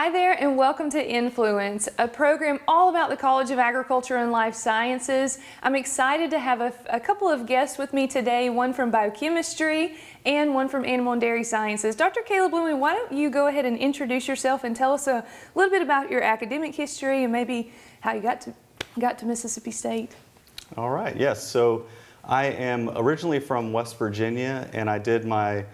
Hi there and welcome to Influence, a program all about the College of Agriculture and Life Sciences. I'm excited to have a couple of guests with me today, one from biochemistry and one from animal and dairy sciences. Dr. Caleb Blooming, why don't you go ahead and introduce yourself and tell us a little bit about your academic history and maybe how you got to Mississippi State. All right, yes. So I am originally from West Virginia and I did my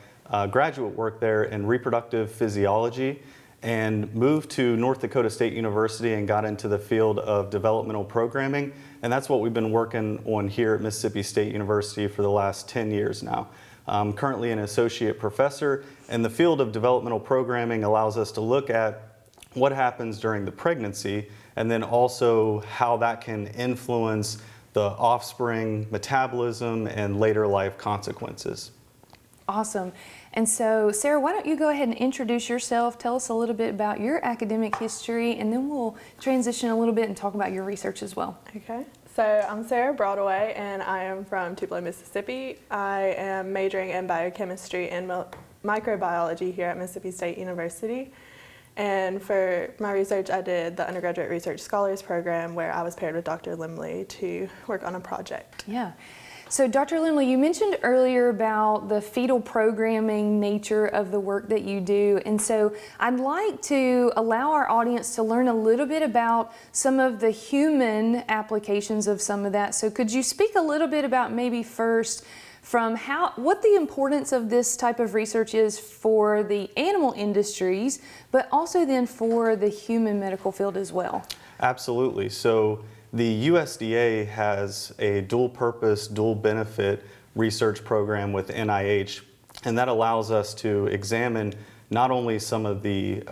graduate work there in reproductive physiology and moved to North Dakota State University and got into the field of developmental programming. And that's what we've been working on here at Mississippi State University for the last 10 years now. I'm currently an associate professor, and the field of developmental programming allows us to look at what happens during the pregnancy and then also how that can influence the offspring, metabolism, and later life consequences. Awesome. And so, Sarah, why don't you go ahead and introduce yourself, tell us a little bit about your academic history, and then we'll transition a little bit and talk about your research as well. Okay. So I'm Sarah Broadway, and I am from Tupelo, Mississippi. I am majoring in biochemistry and microbiology here at Mississippi State University. And for my research, I did the Undergraduate Research Scholars Program, where I was paired with Dr. Limley to work on a project. Yeah. So Dr. Limley, you mentioned earlier about the fetal programming nature of the work that you do. And so I'd like to allow our audience to learn a little bit about some of the human applications of some of that. So could you speak a little bit about maybe first from what the importance of this type of research is for the animal industries, but also then for the human medical field as well? Absolutely. So the USDA has a dual purpose, dual benefit research program with NIH, and that allows us to examine not only some of the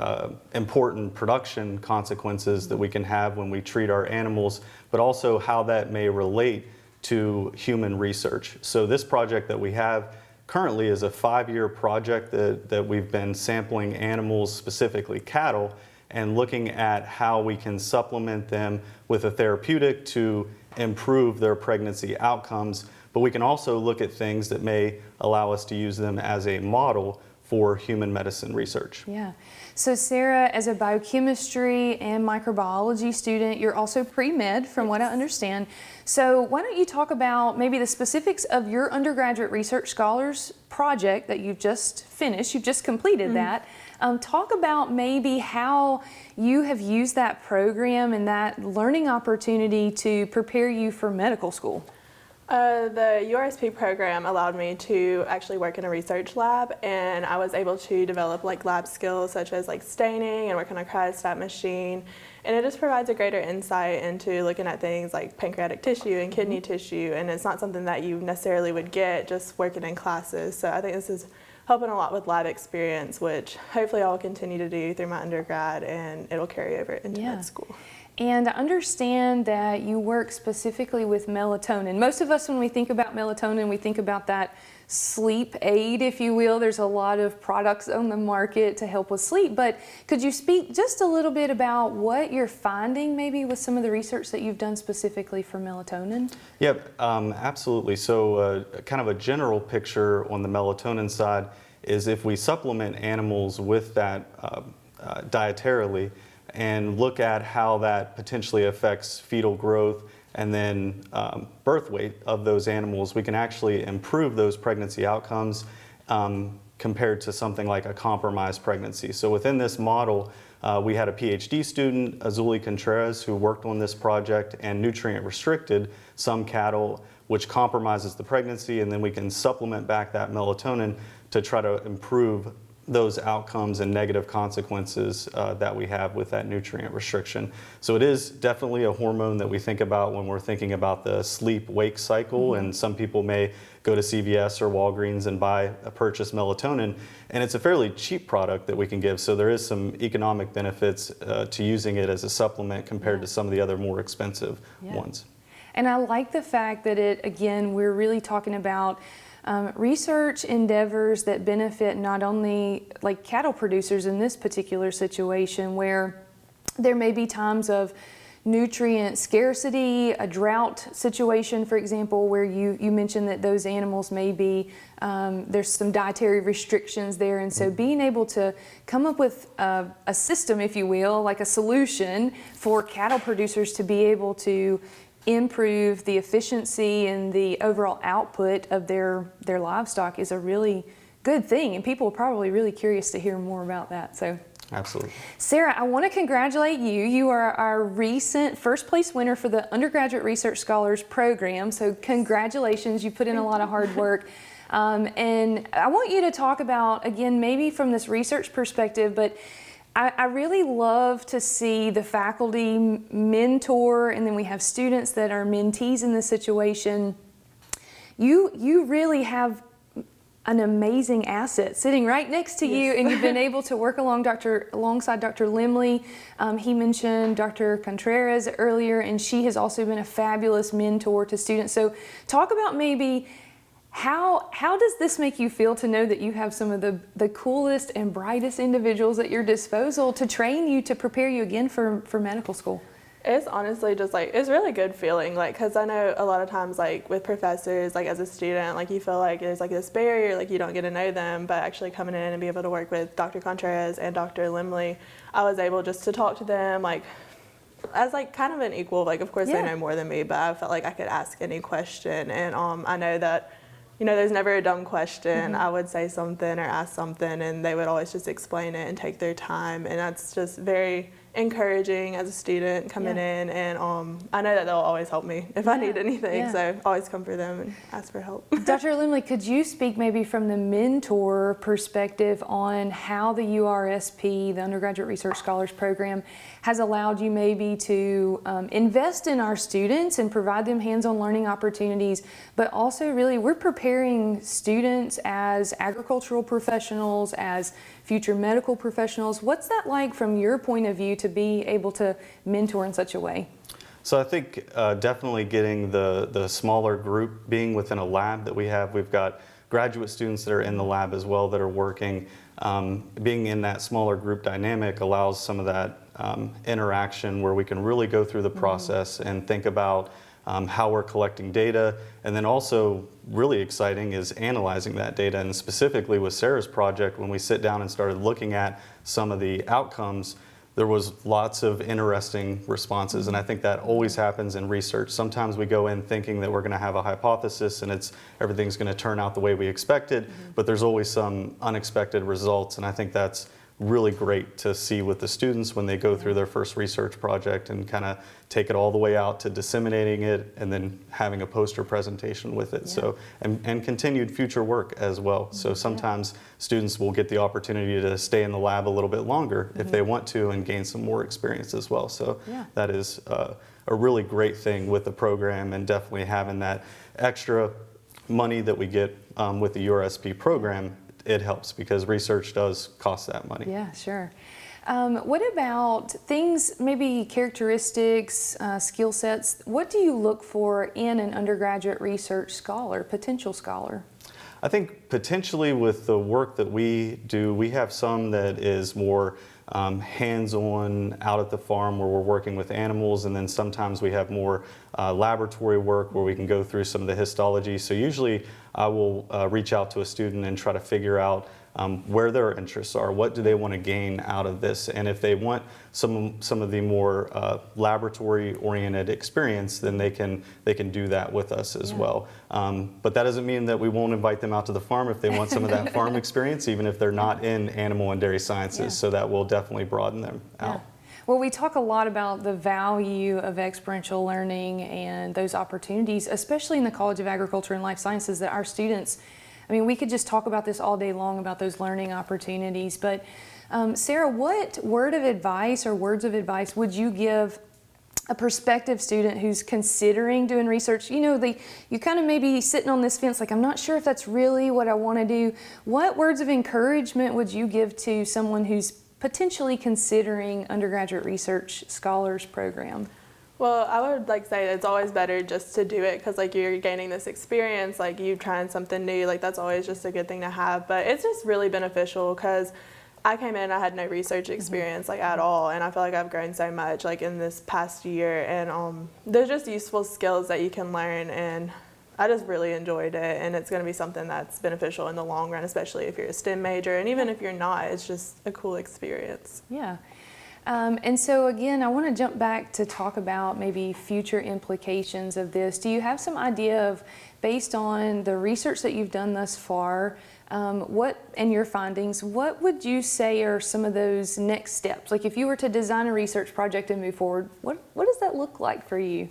important production consequences that we can have when we treat our animals, but also how that may relate to human research. So this project that we have currently is a 5-year project that we've been sampling animals, specifically cattle, and looking at how we can supplement them with a therapeutic to improve their pregnancy outcomes. But we can also look at things that may allow us to use them as a model for human medicine research. Yeah. So Sarah, as a biochemistry and microbiology student, you're also pre-med from what I understand. So why don't you talk about maybe the specifics of your undergraduate research scholars project that you've just finished, you've just completed that. Talk about maybe how you have used that program and that learning opportunity to prepare you for medical school. The URSP program allowed me to actually work in a research lab, and I was able to develop lab skills such as staining and work on a cryostat machine, and it just provides a greater insight into looking at things like pancreatic tissue and kidney tissue, and it's not something that you necessarily would get just working in classes. So I think this is helping a lot with lab experience, which hopefully I'll continue to do through my undergrad, and it'll carry over into med school. And I understand that you work specifically with melatonin. Most of us, when we think about melatonin, we think about that sleep aid, if you will. There's a lot of products on the market to help with sleep, but could you speak just a little bit about what you're finding maybe with some of the research that you've done specifically for melatonin? Yep, absolutely. So kind of a general picture on the melatonin side is if we supplement animals with that dietarily, and look at how that potentially affects fetal growth and then birth weight of those animals, we can actually improve those pregnancy outcomes compared to something like a compromised pregnancy. So within this model, we had a PhD student, Azuli Contreras, who worked on this project and nutrient restricted some cattle, which compromises the pregnancy, and then we can supplement back that melatonin to try to improve those outcomes and negative consequences that we have with that nutrient restriction. So it is definitely a hormone that we think about when we're thinking about the sleep-wake cycle, and some people may go to CVS or Walgreens and purchase melatonin, and it's a fairly cheap product that we can give, so there is some economic benefits to using it as a supplement compared to some of the other more expensive ones. And I like the fact that again, we're really talking about research endeavors that benefit not only cattle producers in this particular situation where there may be times of nutrient scarcity, a drought situation, for example, where you mentioned that those animals may be, there's some dietary restrictions there. And so being able to come up with a system, if you will, like a solution for cattle producers to be able to improve the efficiency and the overall output of their livestock is a really good thing. And people are probably really curious to hear more about that. So. Absolutely. Sarah, I want to congratulate you. You are our recent first place winner for the Undergraduate Research Scholars Program. So congratulations, you put in a lot of hard work. And I want you to talk about, again, maybe from this research perspective, but I really love to see the faculty mentor, and then we have students that are mentees in this situation. You really have an amazing asset sitting right next to you, and you've been able to work alongside Dr. Limley. He mentioned Dr. Contreras earlier, and she has also been a fabulous mentor to students. So talk about maybe how does this make you feel to know that you have some of the coolest and brightest individuals at your disposal to train you, to prepare you again for medical school? It's honestly just like, it's really good feeling, like, because I know a lot of times, like, with professors, like, as a student, like, you feel like there's, like, this barrier, like, you don't get to know them, but actually coming in and be able to work with Dr. Contreras and Dr. Limley, I was able just to talk to them, like, as, like, kind of an equal, like, of course they know more than me, but I felt like I could ask any question, and I know that, you know, there's never a dumb question. I would say something or ask something, and they would always just explain it and take their time, and that's just very encouraging as a student coming in, and I know that they'll always help me if I need anything, so always come for them and ask for help. Dr. Limley, could you speak maybe from the mentor perspective on how the URSP, the Undergraduate Research Scholars Program, has allowed you maybe to invest in our students and provide them hands-on learning opportunities, but also really we're preparing students as agricultural professionals, as future medical professionals. What's that like from your point of view to be able to mentor in such a way? So I think definitely getting the smaller group, being within a lab that we have, we've got graduate students that are in the lab as well that are working. Being in that smaller group dynamic allows some of that interaction where we can really go through the process and think about how we're collecting data, and then also really exciting is analyzing that data. And specifically with Sarah's project, when we sit down and started looking at some of the outcomes, there was lots of interesting responses, and I think that always happens in research. Sometimes we go in thinking that we're going to have a hypothesis and everything's going to turn out the way we expected, but there's always some unexpected results, and I think that's really great to see with the students when they go through their first research project and kind of take it all the way out to disseminating it and then having a poster presentation with it. So and continued future work as well. So sometimes students will get the opportunity to stay in the lab a little bit longer if they want to and gain some more experience as well. So that is a really great thing with the program, and definitely having that extra money that we get with the URSP program, it helps because research does cost that money. Yeah, sure. What about things, maybe characteristics, skill sets? What do you look for in an undergraduate research scholar, potential scholar? I think potentially with the work that we do, we have some that is more hands-on out at the farm where we're working with animals, and then sometimes we have more laboratory work where we can go through some of the histology. So usually I will reach out to a student and try to figure out where their interests are, what do they want to gain out of this, and if they want some of the more laboratory-oriented experience, then they can do that with us as well. But that doesn't mean that we won't invite them out to the farm if they want some of that farm experience, even if they're not in animal and dairy sciences. So that will definitely broaden them out. Well, we talk a lot about the value of experiential learning and those opportunities, especially in the College of Agriculture and Life Sciences, that our students, I mean, we could just talk about this all day long about those learning opportunities. But Sarah, what word of advice or words of advice would you give a prospective student who's considering doing research? You know, you kind of maybe sitting on this fence like, I'm not sure if that's really what I want to do. What words of encouragement would you give to someone who's potentially considering undergraduate research scholars program? Well, I would say it's always better just to do it because you're gaining this experience, you trying something new, that's always just a good thing to have. But it's just really beneficial because I came in, I had no research experience like at all, and I feel like I've grown so much like in this past year, and there's just useful skills that you can learn, and I just really enjoyed it, and it's going to be something that's beneficial in the long run, especially if you're a STEM major, and even if you're not, it's just a cool experience. Yeah. And so again, I want to jump back to talk about maybe future implications of this. Do you have some idea of, based on the research that you've done thus far, and your findings, what would you say are some of those next steps? Like if you were to design a research project and move forward, what does that look like for you?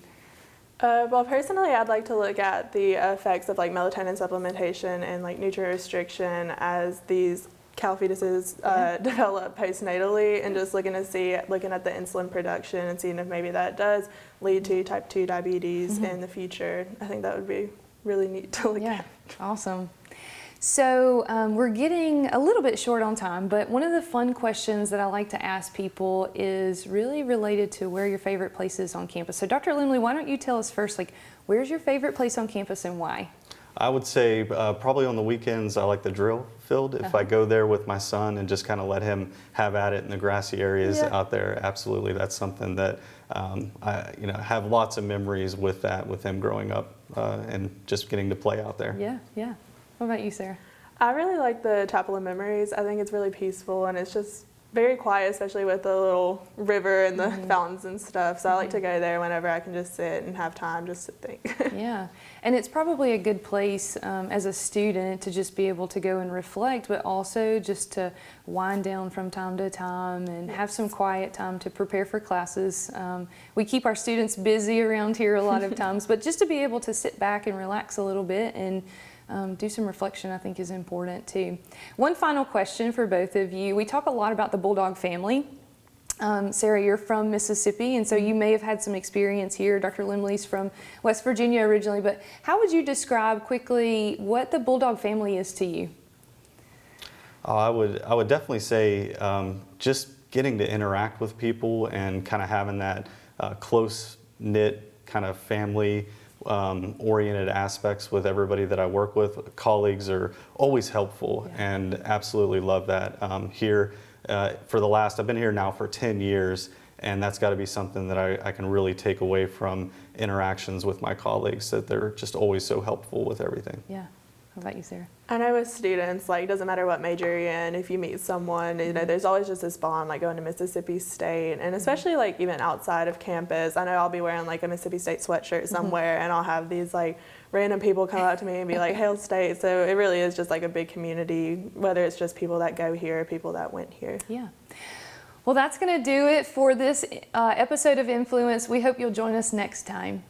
Well, personally, I'd like to look at the effects of like melatonin supplementation and like nutrient restriction as these cow fetuses develop postnatally, and just looking at the insulin production and seeing if maybe that does lead to type 2 diabetes in the future. I think that would be really neat to look at. Awesome. So we're getting a little bit short on time, but one of the fun questions that I like to ask people is really related to where your favorite place is on campus. So Dr. Limley, why don't you tell us first, like, where's your favorite place on campus and why? I would say probably on the weekends I like the drill field. If I go there with my son and just kind of let him have at it in the grassy areas out there, absolutely, that's something that I have lots of memories with him growing up and just getting to play out there. Yeah. What about you, Sarah? I really like the Chapel of Memories. I think it's really peaceful, and it's just very quiet, especially with the little river and the fountains and stuff. So I like to go there whenever I can just sit and have time just to think. Yeah, and it's probably a good place as a student to just be able to go and reflect, but also just to wind down from time to time and have some quiet time to prepare for classes. We keep our students busy around here a lot of times, but just to be able to sit back and relax a little bit and do some reflection, I think, is important too. One final question for both of you. We talk a lot about the bulldog family. Sarah, you're from Mississippi, and so you may have had some experience here. Dr. Limley's from West Virginia originally, but how would you describe quickly what the bulldog family is to you? I would definitely say just getting to interact with people and kind of having that close-knit kind of family oriented aspects with everybody that I work with. Colleagues are always helpful, and absolutely love that. Here, I've been here now for 10 years, and that's got to be something that I can really take away from interactions with my colleagues, that they're just always so helpful with everything. Yeah. How about you, Sarah? I know with students, like, it doesn't matter what major you're in, if you meet someone, there's always just this bond, like going to Mississippi State, and especially like even outside of campus. I know I'll be wearing like a Mississippi State sweatshirt somewhere, and I'll have these like random people come up to me and be like, "Hail State!" So it really is just like a big community, whether it's just people that go here or people that went here. Yeah. Well, that's going to do it for this episode of Influence. We hope you'll join us next time.